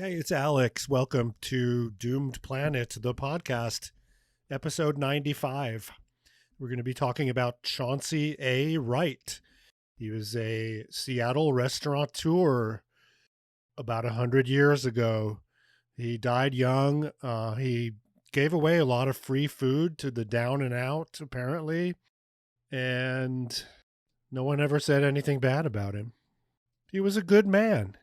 Hey, it's Alex. Welcome to Doomed Planet, the podcast, episode 95. We're going to be talking about Chauncey A. Wright. He was a Seattle restaurateur about 100 years ago. He died young. He gave away a lot of free food to the down and out, apparently, and no one ever said anything bad about him. He was a good man.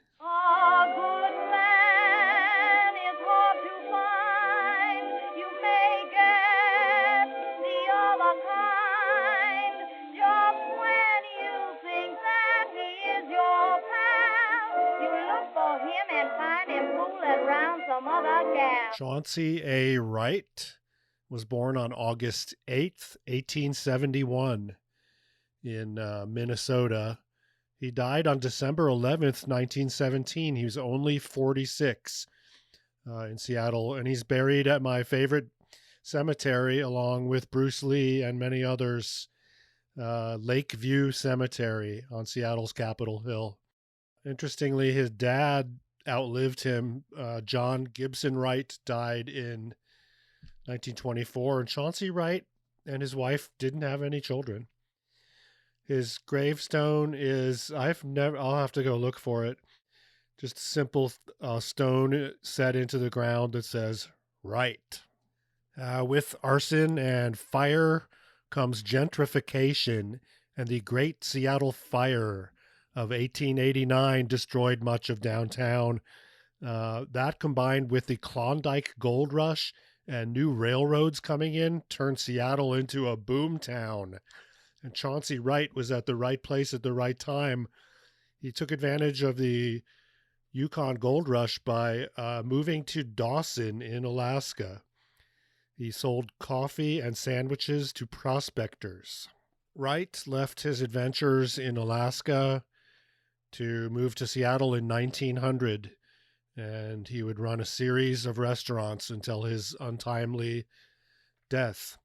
Chauncey A. Wright was born on August 8th, 1871 in Minnesota. He died on December 11th, 1917. He was only 46 in Seattle, and he's buried at my favorite cemetery along with Bruce Lee and many others, Lakeview Cemetery on Seattle's Capitol Hill. Interestingly, his dad outlived him. John Gibson Wright died in 1924, and Chauncey Wright and his wife didn't have any children. His gravestone is, I'll have to go look for it. Just a simple stone set into the ground that says Wright. With arson and fire comes gentrification, and the Great Seattle Fire of 1889 destroyed much of downtown. That combined with the Klondike Gold Rush and new railroads coming in turned Seattle into a boom town. And Chauncey Wright was at the right place at the right time. He took advantage of the Yukon Gold Rush by moving to Dawson in Alaska. He sold coffee and sandwiches to prospectors. Wright left his adventures in Alaska to move to Seattle in 1900, and he would run a series of restaurants until his untimely death.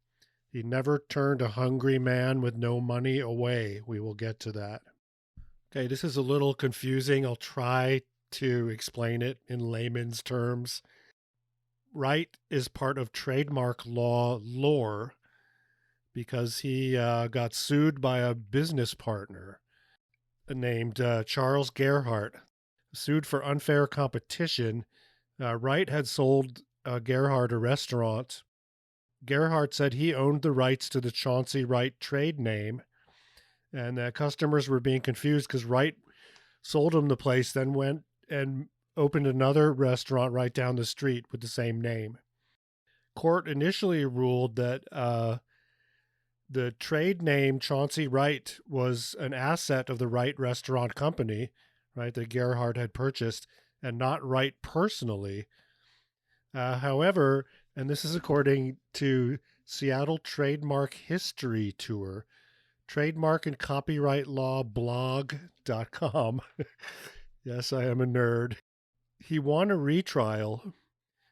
He never turned a hungry man with no money away. We will get to that. Okay, this is a little confusing. I'll try to explain it in layman's terms. Wright is part of trademark law lore because he got sued by a business partner named Charles Gerhardt, sued for unfair competition. Wright had sold Gerhardt a restaurant. Gerhardt said he owned the rights to the Chauncey Wright trade name, and customers were being confused because Wright sold him the place, then went and opened another restaurant right down the street with the same name. Court initially ruled that the trade name Chauncey Wright was an asset of the Wright Restaurant Company, right, that Gerhardt had purchased, and not Wright personally. However, and this is according to Seattle Trademark History Tour, trademark and copyright law blog.com. Yes, I am a nerd. He won a retrial.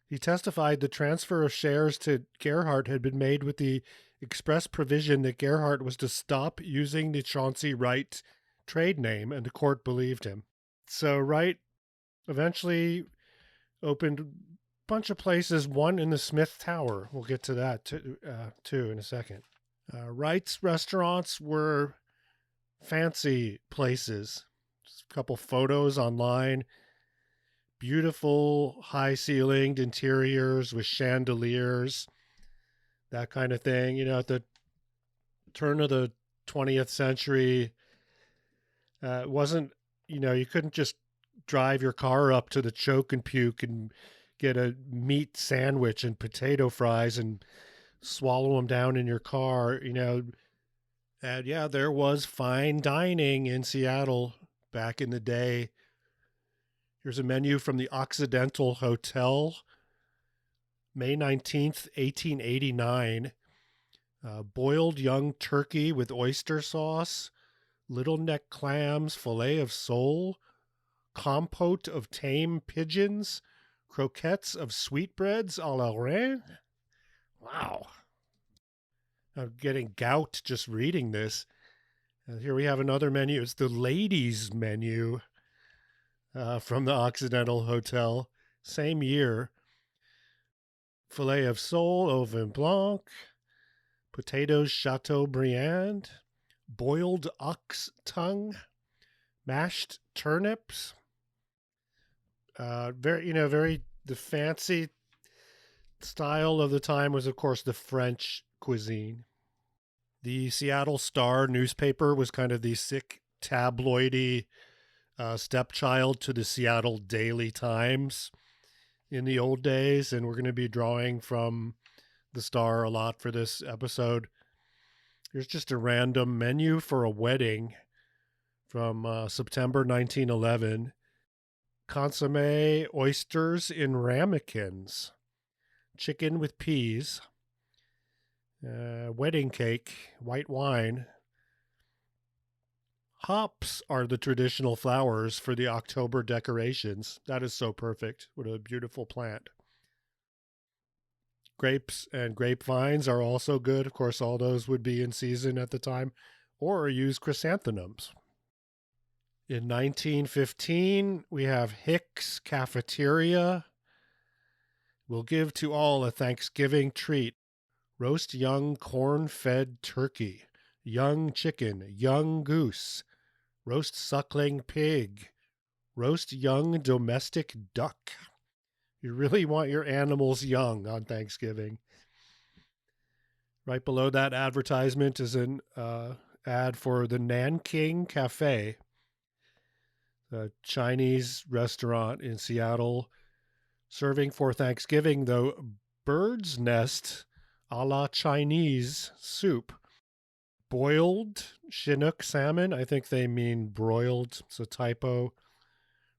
He testified the transfer of shares to Gerhardt had been made with the express provision that Gerhardt was to stop using the Chauncey Wright trade name, and the court believed him. So Wright eventually opened a bunch of places, one in the Smith Tower. We'll get to that too in a second. Wright's restaurants were fancy places. Just a couple photos online. Beautiful high-ceilinged interiors with chandeliers, that kind of thing. You know, at the turn of the 20th century, it wasn't, you couldn't just drive your car up to the Choke and Puke and get a meat sandwich and potato fries and swallow them down in your car, And yeah, there was fine dining in Seattle back in the day. Here's a menu from the Occidental Hotel, May 19th, 1889. Boiled young turkey with oyster sauce, little neck clams, fillet of sole, compote of tame pigeons, croquettes of sweetbreads à la reine. Wow. I'm getting gout just reading this. Here we have another menu. It's the ladies' menu from the Occidental Hotel. Same year, filet of sole au vin blanc, potatoes Chateaubriand, boiled ox tongue, mashed turnips. Very the fancy style of the time was, of course, the French cuisine. The Seattle Star newspaper was kind of the sick, tabloidy stepchild to the Seattle Daily Times in the old days, and we're going to be drawing from the Star a lot for this episode. Here's just a random menu for a wedding from September 1911. Consomme oysters in ramekins, chicken with peas, wedding cake, white wine. Hops are the traditional flowers for the October decorations. That is so perfect. What a beautiful plant. Grapes and grapevines are also good. Of course, all those would be in season at the time, or use chrysanthemums. In 1915, we have Hicks Cafeteria. We'll give to all a Thanksgiving treat. Roast young corn-fed turkey, young chicken, young goose, roast suckling pig, roast young domestic duck. You really want your animals young on Thanksgiving. Right below that advertisement is an ad for the Nanking Cafe, a Chinese restaurant in Seattle, serving for Thanksgiving, though, bird's nest a la Chinese soup. Boiled Chinook salmon. I think they mean broiled. It's a typo.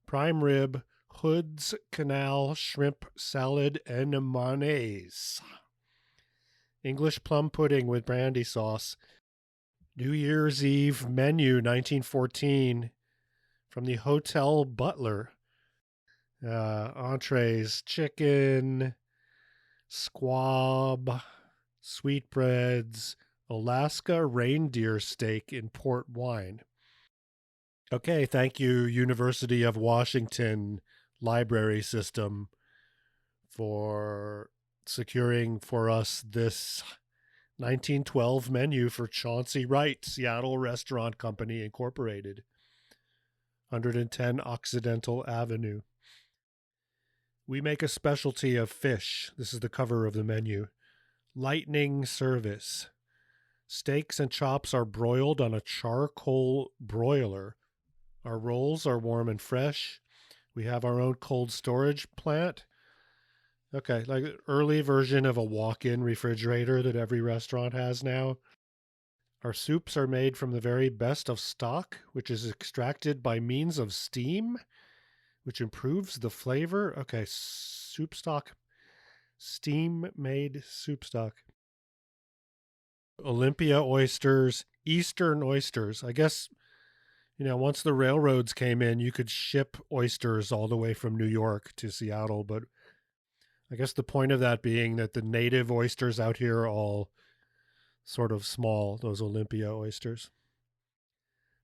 Prime rib, Hood's Canal shrimp salad and mayonnaise. English plum pudding with brandy sauce. New Year's Eve menu 1914 from the Hotel Butler. Entrees, chicken, squab, sweetbreads, Alaska reindeer steak in port wine. Okay, thank you, University of Washington Library System, for securing for us this 1912 menu for Chauncey Wright, Seattle Restaurant Company, Incorporated, 110 Occidental Avenue. We make a specialty of fish. This is the cover of the menu. Lightning service. Steaks and chops are broiled on a charcoal broiler. Our rolls are warm and fresh. We have our own cold storage plant. Okay, like an early version of a walk-in refrigerator that every restaurant has now. Our soups are made from the very best of stock, which is extracted by means of steam, which improves the flavor. Okay, soup stock. Steam-made soup stock. Olympia oysters, Eastern oysters. I guess, once the railroads came in, you could ship oysters all the way from New York to Seattle, but I guess the point of that being that the native oysters out here are all sort of small, those Olympia oysters.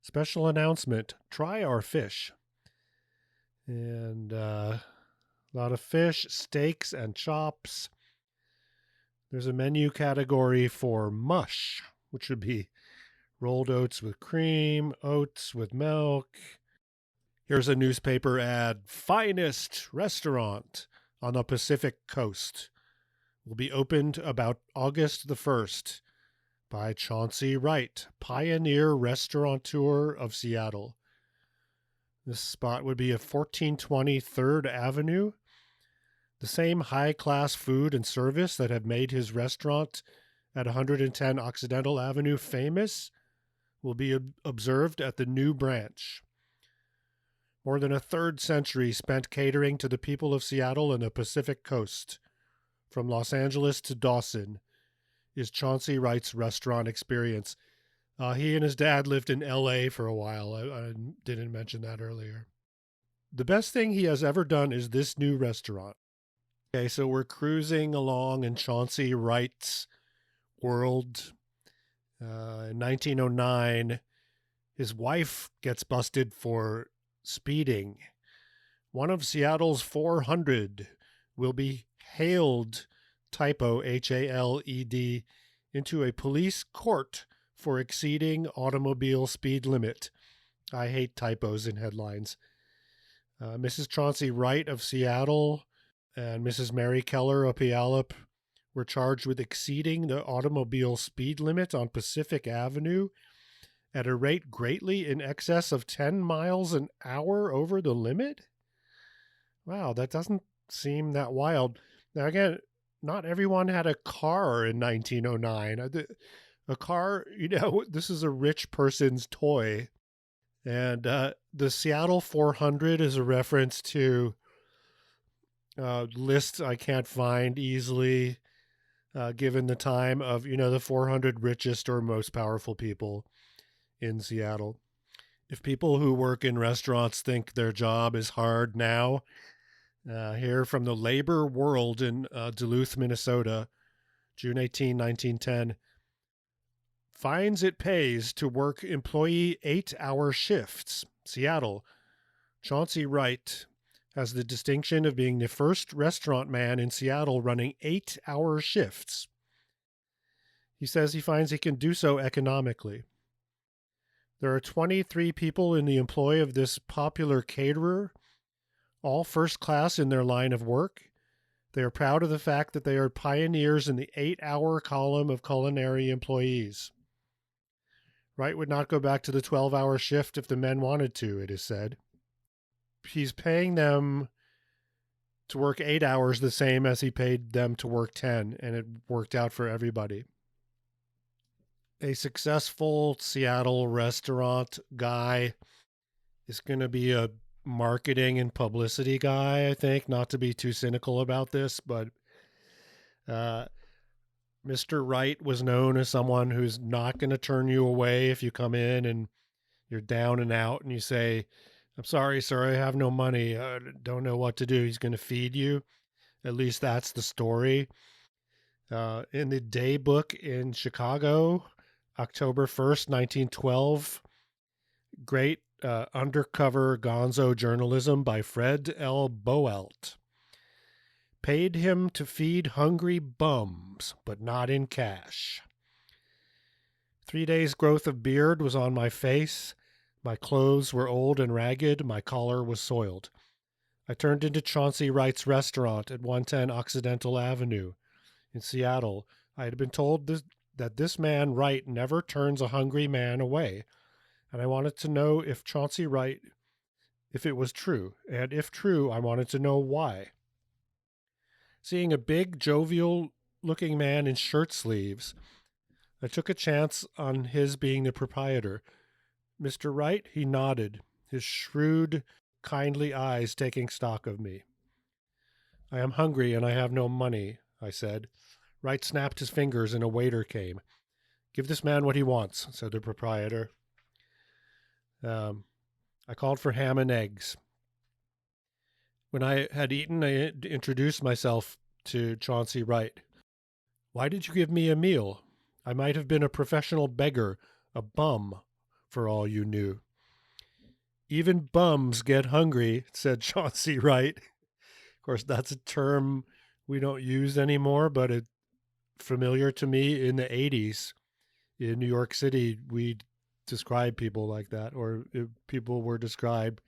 Special announcement, try our fish. And a lot of fish, steaks, and chops. There's a menu category for mush, which would be rolled oats with cream, oats with milk. Here's a newspaper ad. Finest restaurant on the Pacific Coast will be opened about August the 1st by Chauncey Wright, pioneer restaurateur of Seattle. This spot would be at 1420 3rd Avenue. The same high-class food and service that have made his restaurant at 110 Occidental Avenue famous will be observed at the new branch. More than a third century spent catering to the people of Seattle and the Pacific Coast, from Los Angeles to Dawson, is Chauncey Wright's restaurant experience. He and his dad lived in L.A. for a while. I didn't mention that earlier. The best thing he has ever done is this new restaurant. Okay, so we're cruising along in Chauncey Wright's world. In 1909, his wife gets busted for speeding One of Seattle's 400 will be hailed, typo HALED, into a police court for exceeding automobile speed limit. I hate typos in headlines. Mrs. Chauncey Wright of Seattle and Mrs. Mary Keller of Puyallup were charged with exceeding the automobile speed limit on Pacific Avenue at a rate greatly in excess of 10 miles an hour over the limit. Wow, that doesn't seem that wild. Now, again, not everyone had a car in 1909. A car, this is a rich person's toy. And the Seattle 400 is a reference to lists I can't find easily, given the time of, the 400 richest or most powerful people in Seattle. If people who work in restaurants think their job is hard now, here from the Labor World in Duluth, Minnesota, June 18, 1910, finds it pays to work employee 8-hour shifts. Seattle. Chauncey Wright has the distinction of being the first restaurant man in Seattle running 8-hour shifts. He says he finds he can do so economically. There are 23 people in the employ of this popular caterer, all first class in their line of work. They are proud of the fact that they are pioneers in the 8-hour column of culinary employees. Wright would not go back to the 12-hour shift if the men wanted to, it is said. He's paying them to work 8 hours the same as he paid them to work 10, and it worked out for everybody. A successful Seattle restaurant guy is going to be a marketing and publicity guy, I think, not to be too cynical about this, but Mr. Wright was known as someone who's not going to turn you away if you come in and you're down and out and you say, "I'm sorry, sir, I have no money. I don't know what to do." He's going to feed you. At least that's the story. In the Day Book in Chicago, October 1st, 1912, great undercover gonzo journalism by Fred L. Boelt. Paid him to feed hungry bums, but not in cash. 3 days' growth of beard was on my face. My clothes were old and ragged. My collar was soiled. I turned into Chauncey Wright's restaurant at 110 Occidental Avenue in Seattle. I had been told that this man Wright never turns a hungry man away, and I wanted to know if Chauncey Wright, if it was true, and if true, I wanted to know why. Seeing a big, jovial-looking man in shirt sleeves, I took a chance on his being the proprietor. "Mr. Wright?" He nodded, his shrewd, kindly eyes taking stock of me. "I am hungry and I have no money," I said. Wright snapped his fingers and a waiter came. "Give this man what he wants," said the proprietor. I called for ham and eggs. When I had eaten, I introduced myself to Chauncey Wright. "Why did you give me a meal? I might have been a professional beggar, a bum, for all you knew." "Even bums get hungry," said Chauncey Wright. Of course, that's a term we don't use anymore, but it's familiar to me. In the 80s in New York City, we describe people like that, or people were described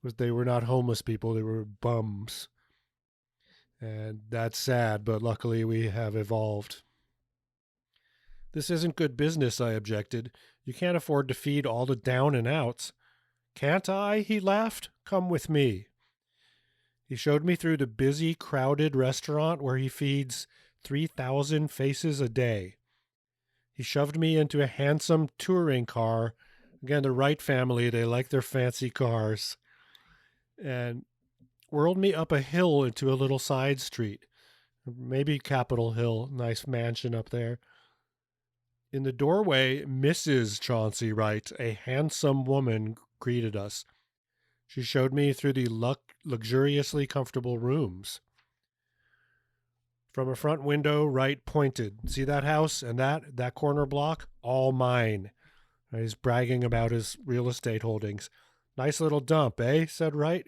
was they were not homeless people, they were bums. And that's sad, but luckily we have evolved. "This isn't good business," I objected. "You can't afford to feed all the down and outs." "Can't I?" he laughed. "Come with me." He showed me through the busy, crowded restaurant where he feeds 3,000 faces a day. He shoved me into a handsome touring car. Again, the Wright family, they like their fancy cars. And whirled me up a hill into a little side street. Maybe Capitol Hill, nice mansion up there. In the doorway, Mrs. Chauncey Wright, a handsome woman, greeted us. She showed me through the luxuriously comfortable rooms. From a front window, Wright pointed. "See that house and that corner block? All mine." He's bragging about his real estate holdings. "Nice little dump, eh?" said Wright.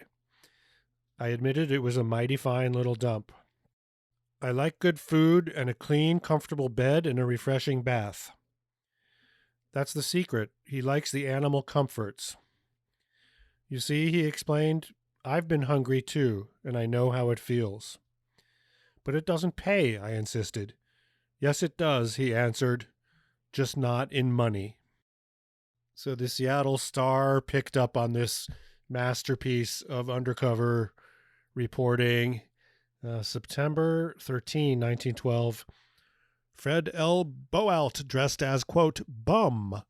I admitted it was a mighty fine little dump. I like good food and a clean, comfortable bed and a refreshing bath. That's the secret. He likes the animal comforts. You see, he explained, I've been hungry too, and I know how it feels. But it doesn't pay, I insisted. Yes, it does, he answered, just not in money. So the Seattle Star picked up on this masterpiece of undercover reporting. September 13, 1912, Fred L. Boalt, dressed as, quote, bum,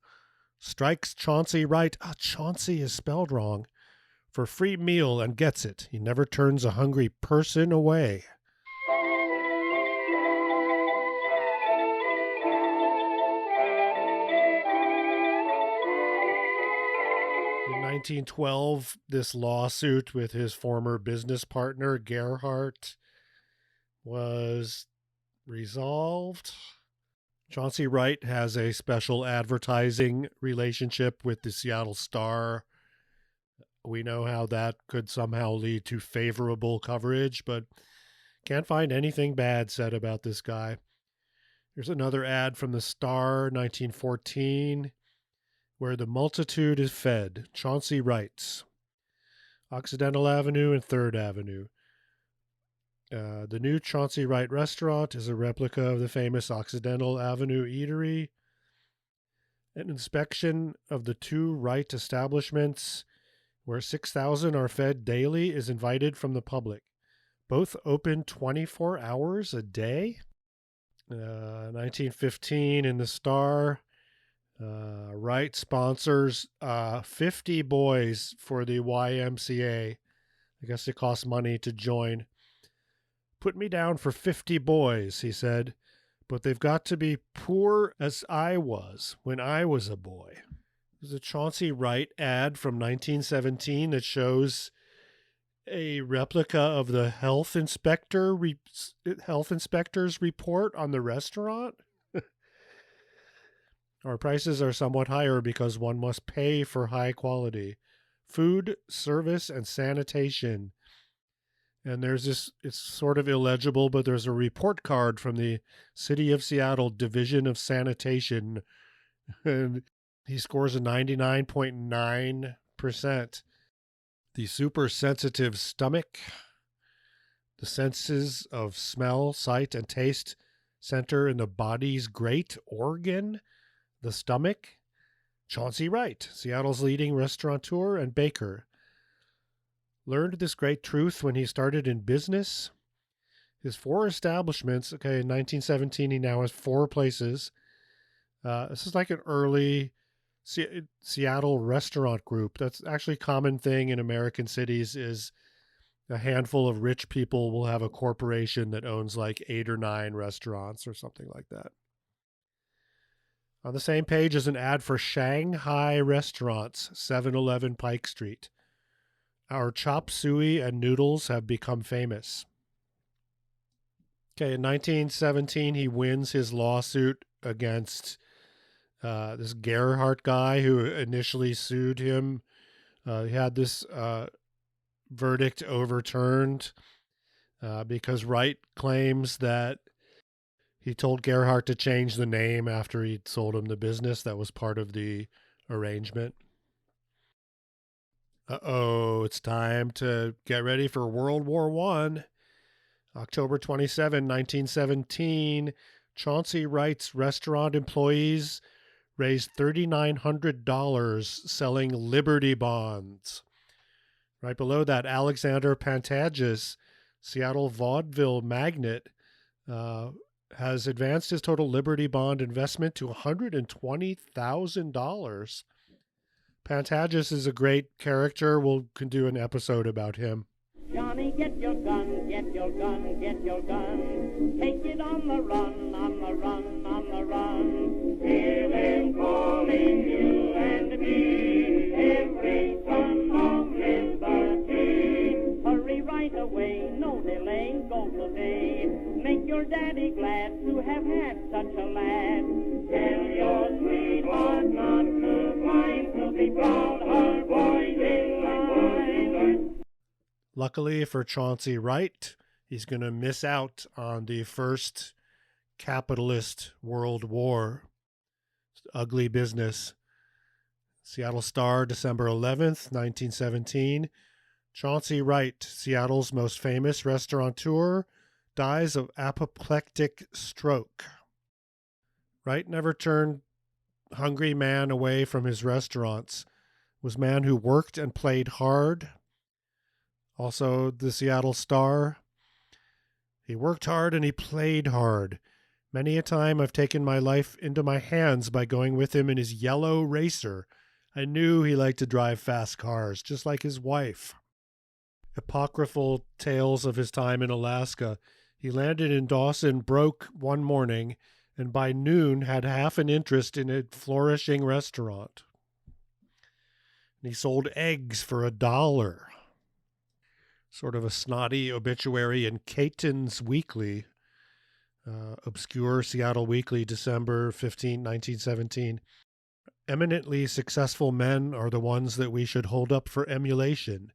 strikes Chauncey Wright, Chauncey is spelled wrong, for free meal and gets it. He never turns a hungry person away. In 1912, this lawsuit with his former business partner, Gerhardt, was resolved. Chauncey Wright has a special advertising relationship with the Seattle Star. We know how that could somehow lead to favorable coverage, but can't find anything bad said about this guy. Here's another ad from the Star, 1914, where the multitude is fed. Chauncey writes, Occidental Avenue and 3rd Avenue. The new Chauncey Wright Restaurant is a replica of the famous Occidental Avenue eatery. An inspection of the 2 Wright establishments, where 6,000 are fed daily, is invited from the public. Both open 24 hours a day. 1915 in the Star, Wright sponsors 50 boys for the YMCA. I guess it costs money to join. Put me down for 50 boys, he said, but they've got to be poor as I was when I was a boy. There's a Chauncey Wright ad from 1917 that shows a replica of the health inspector's report on the restaurant. Our prices are somewhat higher because one must pay for high quality food, service, and sanitation. And there's this, it's sort of illegible, but there's a report card from the City of Seattle Division of Sanitation. And he scores a 99.9%. The super sensitive stomach, the senses of smell, sight, and taste center in the body's great organ, the stomach. Chauncey Wright, Seattle's leading restaurateur and baker, learned this great truth when he started in business. His 4 establishments, in 1917, he now has 4 places. This is like an early Seattle restaurant group. That's actually a common thing in American cities, is a handful of rich people will have a corporation that owns like 8 or 9 restaurants or something like that. On the same page is an ad for Shanghai Restaurants, 711 Pike Street. Our chop suey and noodles have become famous. In 1917, he wins his lawsuit against this Gerhardt guy who initially sued him. He had this verdict overturned because Wright claims that he told Gerhardt to change the name after he'd sold him the business. That was part of the arrangement. It's time to get ready for World War I. October 27, 1917, Chauncey Wright's restaurant employees raised $3,900 selling Liberty bonds. Right below that, Alexander Pantages, Seattle vaudeville magnate, has advanced his total Liberty bond investment to $120,000. Pantages is a great character. We can do an episode about him. Johnny, get your gun, get your gun, get your gun. Take it on the run, on the run, on the run. Hear them calling you and me, every son of liberty. Hurry right away, no delay, go today. Make your daddy glad to have had such a lad. Tell your sweetheart not to mind, to be proud, her boys in line. Luckily for Chauncey Wright, he's going to miss out on the first capitalist World War. It's ugly business. Seattle Star, December 11th, 1917. Chauncey Wright, Seattle's most famous restaurateur, dies of apoplectic stroke. Wright never turned hungry man away from his restaurants. Was man who worked and played hard. Also, the Seattle Star. He worked hard and he played hard. Many a time I've taken my life into my hands by going with him in his yellow racer. I knew he liked to drive fast cars, just like his wife. Apocryphal tales of his time in Alaska. He landed in Dawson broke one morning, and by noon had half an interest in a flourishing restaurant. And he sold eggs for $1. Sort of a snotty obituary in Caton's Weekly, obscure Seattle Weekly, December 15, 1917. Eminently successful men are the ones that we should hold up for emulation,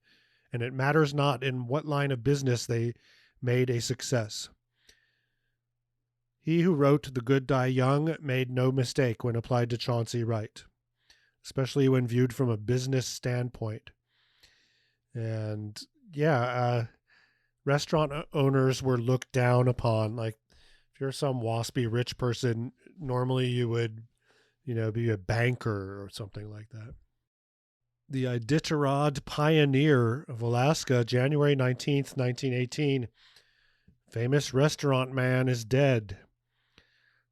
and it matters not in what line of business they made a success. He who wrote The Good Die Young made no mistake when applied to Chauncey Wright, especially when viewed from a business standpoint. And restaurant owners were looked down upon. Like, if you're some waspy rich person, normally you would, be a banker or something like that. The Iditarod Pioneer of Alaska, January 19th, 1918. Famous restaurant man is dead.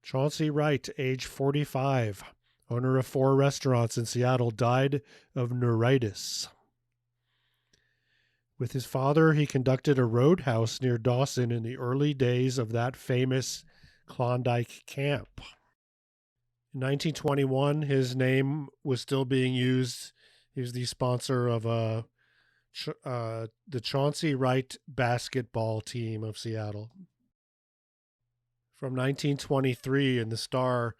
Chauncey Wright, age 45, owner of 4 restaurants in Seattle, died of neuritis. With his father, he conducted a roadhouse near Dawson in the early days of that famous Klondike camp. In 1921, his name was still being used. He was the sponsor of the Chauncey Wright basketball team of Seattle. From 1923 in the Star,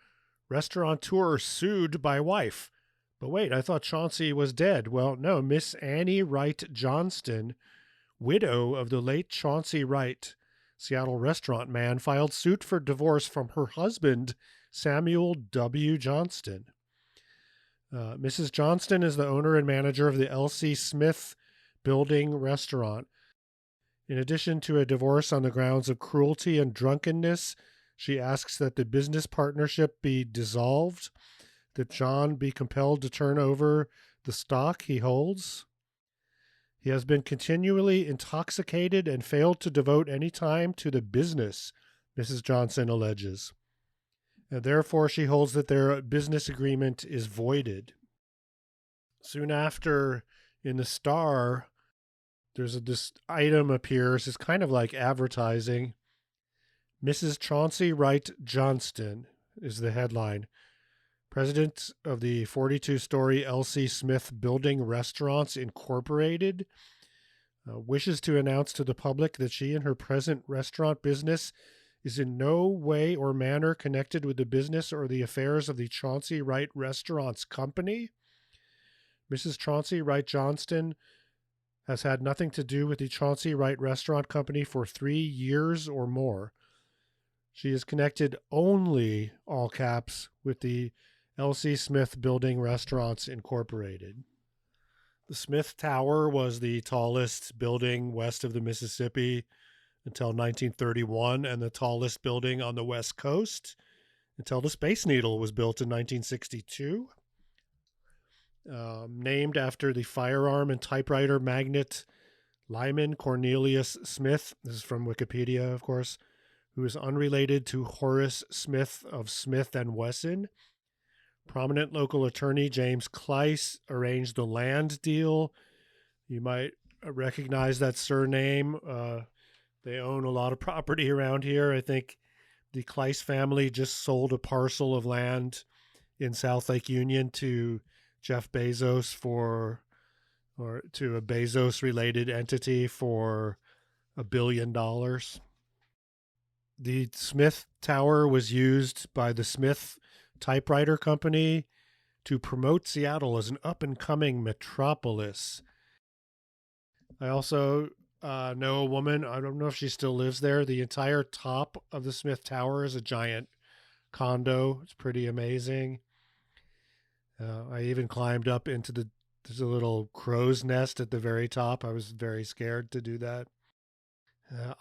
restaurateur sued by wife. But wait, I thought Chauncey was dead. Well, no, Miss Annie Wright Johnston, widow of the late Chauncey Wright, Seattle restaurant man, filed suit for divorce from her husband, Samuel W. Johnston. Mrs. Johnston is the owner and manager of the L.C. Smith Building Restaurant. In addition to a divorce on the grounds of cruelty and drunkenness, she asks that the business partnership be dissolved, that John be compelled to turn over the stock he holds. He has been continually intoxicated and failed to devote any time to the business, Mrs. Johnson alleges. And therefore she holds that their business agreement is voided. Soon after, in the Star, this item appears. It's kind of like advertising. Mrs. Chauncey Wright Johnston is the headline. President of the 42-story L.C. Smith Building Restaurants Incorporated wishes to announce to the public that she and her present restaurant business is in no way or manner connected with the business or the affairs of the Chauncey Wright Restaurants Company. Mrs. Chauncey Wright Johnston has had nothing to do with the Chauncey Wright Restaurant Company for 3 years or more. She is connected only, all caps, with the L.C. Smith Building Restaurants Incorporated. The Smith Tower was the tallest building west of the Mississippi until 1931, and the tallest building on the West Coast until the Space Needle was built in 1962. Named after the firearm and typewriter magnate Lyman Cornelius Smith, this is from Wikipedia, of course, who is unrelated to Horace Smith of Smith & Wesson. Prominent local attorney James Kleiss arranged the land deal. You might recognize that surname. They own a lot of property around here. I think the Kleiss family just sold a parcel of land in South Lake Union to Jeff Bezos or to a Bezos-related entity for $1 billion. The Smith Tower was used by the Smith Typewriter Company to promote Seattle as an up-and-coming metropolis. I also know a woman. I don't know if she still lives there. The entire top of the Smith Tower is a giant condo. It's pretty amazing. I even climbed up into there's a little crow's nest at the very top. I was very scared to do that.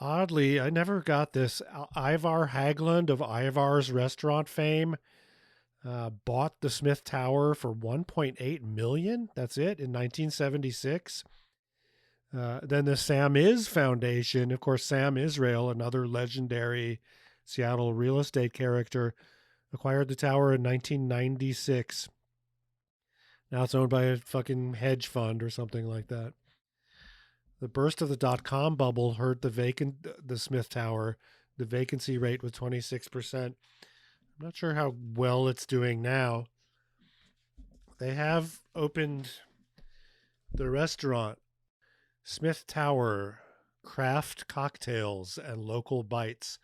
Oddly, I never got this. Ivar Haglund of Ivar's restaurant fame bought the Smith Tower for 1.8 million. That's it in 1976. Then the Sam Is Foundation, of course, Sam Israel, another legendary Seattle real estate character, acquired the tower in 1996. Now it's owned by a fucking hedge fund or something like that. The burst of the dot-com bubble hurt the Smith Tower. The vacancy rate was 26%. I'm not sure how well it's doing now. They have opened the restaurant, Smith Tower, craft cocktails and local bites.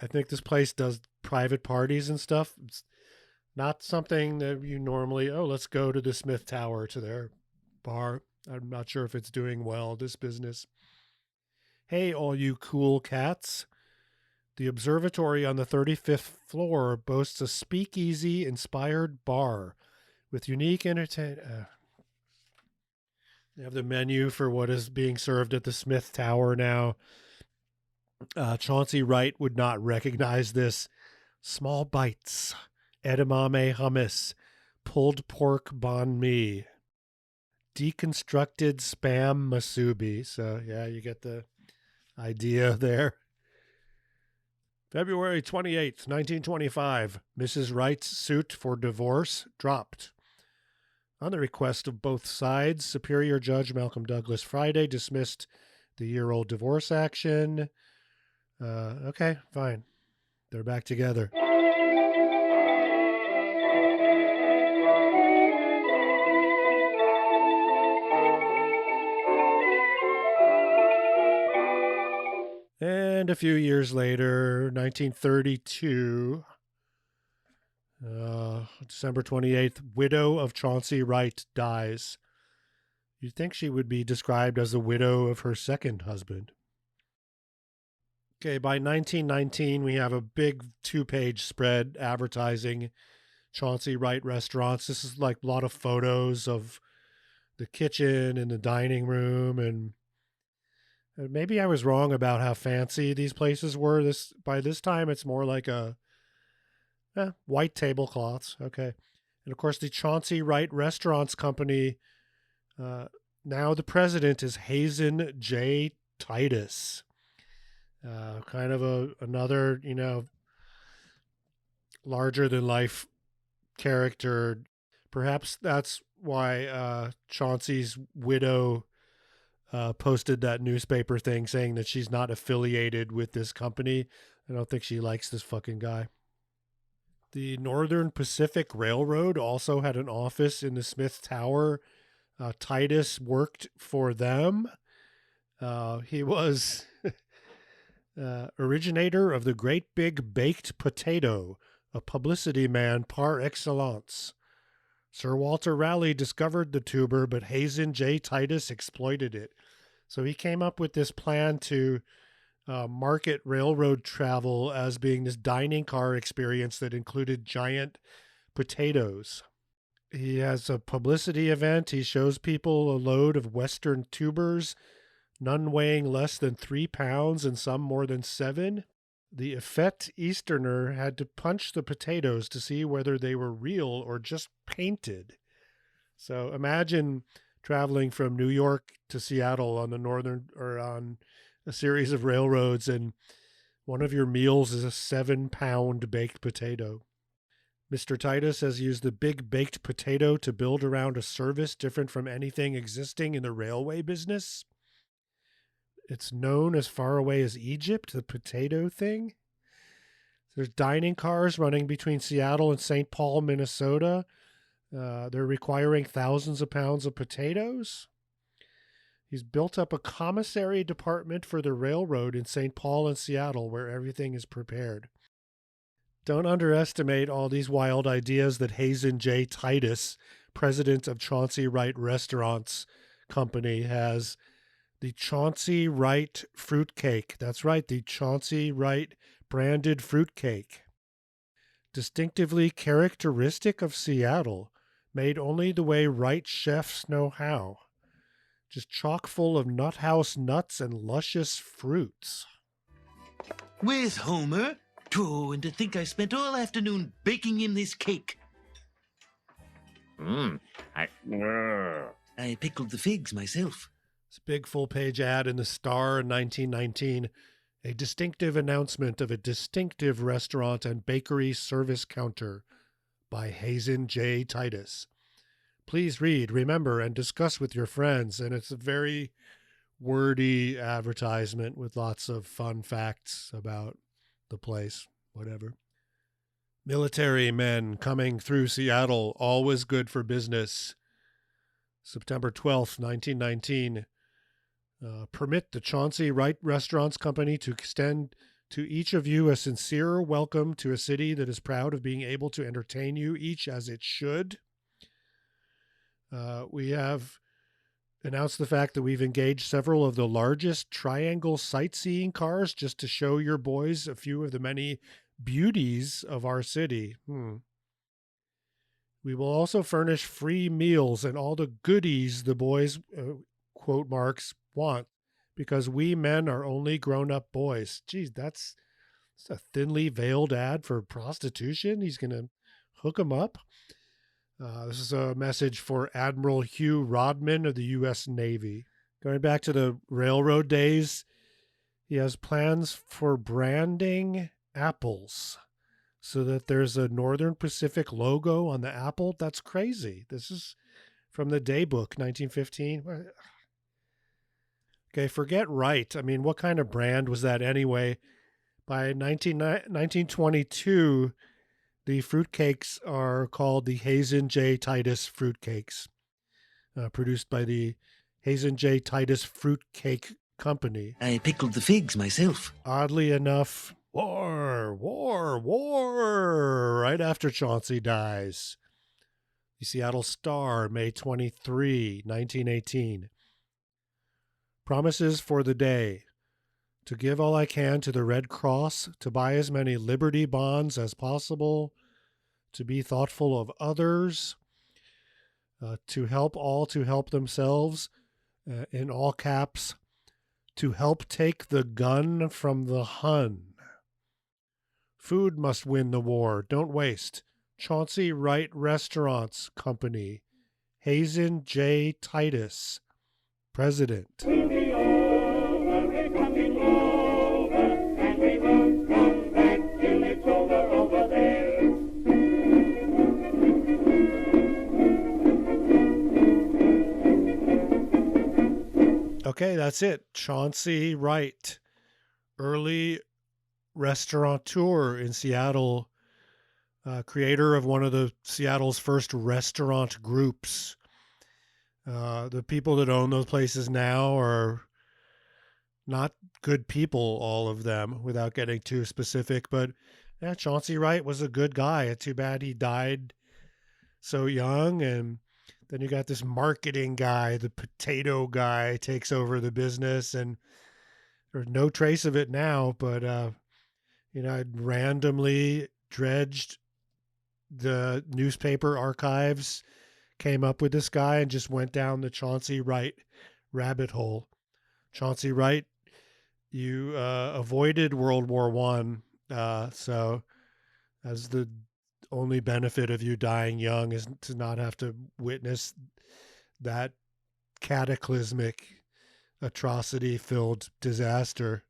I think this place does private parties and stuff. It's not something that you normally, let's go to the Smith Tower to their bar. I'm not sure if it's doing well, this business. Hey, all you cool cats. The observatory on the 35th floor boasts a speakeasy-inspired bar with unique entertainment. They have the menu for what is being served at the Smith Tower now. Chauncey Wright would not recognize this. Small bites, edamame hummus, pulled pork banh mi, deconstructed spam masubi. So, yeah, you get the idea there. February 28th, 1925, Mrs. Wright's suit for divorce dropped. On the request of both sides, Superior Judge Malcolm Douglas Friday dismissed the year-old divorce action. Okay, fine. They're back together. And a few years later, 1932, December 28th, widow of Chauncey Wright dies. You'd think she would be described as the widow of her second husband. Okay, by 1919, we have a big 2-page spread advertising Chauncey Wright Restaurants. This is like a lot of photos of the kitchen and the dining room, and maybe I was wrong about how fancy these places were. By this time, it's more like white tablecloths. Okay. And of course, the Chauncey Wright Restaurants Company, now the president is Hazen J. Titus. Kind of another, larger than life character. Perhaps that's why Chauncey's widow posted that newspaper thing saying that she's not affiliated with this company. I don't think she likes this fucking guy. The Northern Pacific Railroad also had an office in the Smith Tower. Titus worked for them. He was originator of the Great Big Baked Potato, a publicity man par excellence. Sir Walter Raleigh discovered the tuber, but Hazen J. Titus exploited it. So he came up with this plan to market railroad travel as being this dining car experience that included giant potatoes. He has a publicity event. He shows people a load of Western tubers, none weighing less than 3 pounds and some more than 7. The effete Easterner had to punch the potatoes to see whether they were real or just painted. So imagine traveling from New York to Seattle on the northern or on a series of railroads, and one of your meals is a 7-pound baked potato. Mr. Titus has used the big baked potato to build around a service different from anything existing in the railway business. It's known as far away as Egypt, the potato thing. There's dining cars running between Seattle and St. Paul, Minnesota. They're requiring thousands of pounds of potatoes. He's built up a commissary department for the railroad in St. Paul and Seattle where everything is prepared. Don't underestimate all these wild ideas that Hazen J. Titus, president of Chauncey Wright Restaurants Company, has The Chauncey Wright fruitcake. That's right, the Chauncey Wright branded fruitcake. Distinctively characteristic of Seattle, made only the way Wright chefs know how. Just chock full of nut house nuts and luscious fruits. Where's Homer? Oh, and to think I spent all afternoon baking him this cake. I pickled the figs myself. It's a big full-page ad in the Star in 1919. A distinctive announcement of a distinctive restaurant and bakery service counter by Hazen J. Titus. Please read, remember, and discuss with your friends. And it's a very wordy advertisement with lots of fun facts about the place, whatever. Military men coming through Seattle, always good for business. September 12th, 1919. Permit the Chauncey Wright Restaurants Company to extend to each of you a sincere welcome to a city that is proud of being able to entertain you each as it should. We have announced the fact that we've engaged several of the largest triangle sightseeing cars just to show your boys a few of the many beauties of our city. We will also furnish free meals and all the goodies the boys, quote marks, want, because we men are only grown-up boys. Geez, that's a thinly veiled ad for prostitution. He's going to hook them up. This is a message for Admiral Hugh Rodman of the U.S. Navy. Going back to the railroad days, he has plans for branding apples so that there's a Northern Pacific logo on the apple. That's crazy. This is from the Daybook, 1915. Okay, forget Wright. I mean, what kind of brand was that anyway? By 1922, the fruitcakes are called the Hazen J. Titus fruitcakes, produced by the Hazen J. Titus Fruitcake Company. I pickled the figs myself. Oddly enough, war, right after Chauncey dies. The Seattle Star, May 23, 1918. Promises for the day. To give all I can to the Red Cross, to buy as many Liberty bonds as possible, to be thoughtful of others, to help all to help themselves, in all caps, to help take the gun from the Hun. Food must win the war. Don't waste. Chauncey Wright Restaurants Company. Hazen J. Titus, President. We'll be over, we're coming over, and we won't come back till it's over there. Okay, that's it. Chauncey Wright, early restaurateur in Seattle, creator of one of the Seattle's first restaurant groups. The people that own those places now are not good people, all of them, without getting too specific. But yeah, Chauncey Wright was a good guy. Too bad he died so young. And then you got this marketing guy, the potato guy, takes over the business, and there's no trace of it now. But I randomly dredged the newspaper archives, came up with this guy, and just went down the Chauncey Wright rabbit hole. Chauncey Wright, you avoided World War I, so as the only benefit of you dying young is to not have to witness that cataclysmic, atrocity-filled disaster.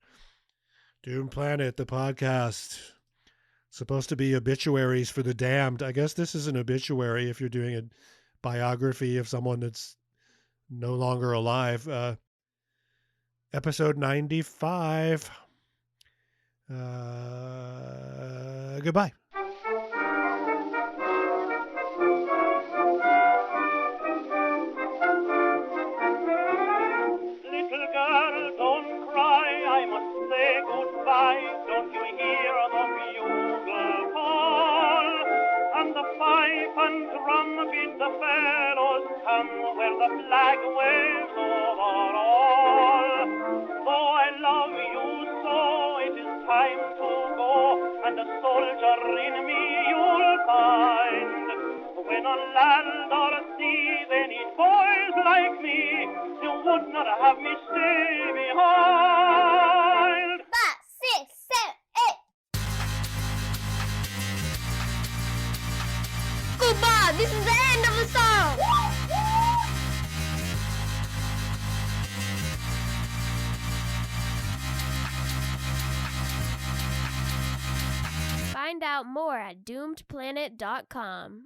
Doom Planet, the podcast. Supposed to be obituaries for the damned. I guess this is an obituary if you're doing a biography of someone that's no longer alive. Episode 95. Goodbye. Little girl, don't cry, I must say goodbye. Don't you hear the bugle call? And the pipe and drum beat the fellows come where the flag waves over all. land or the sea, they need boys like me. You would not have me stay behind. 5, 6, 7, 8. Goodbye, this is the end of the song. Find out more at doomedplanet.com.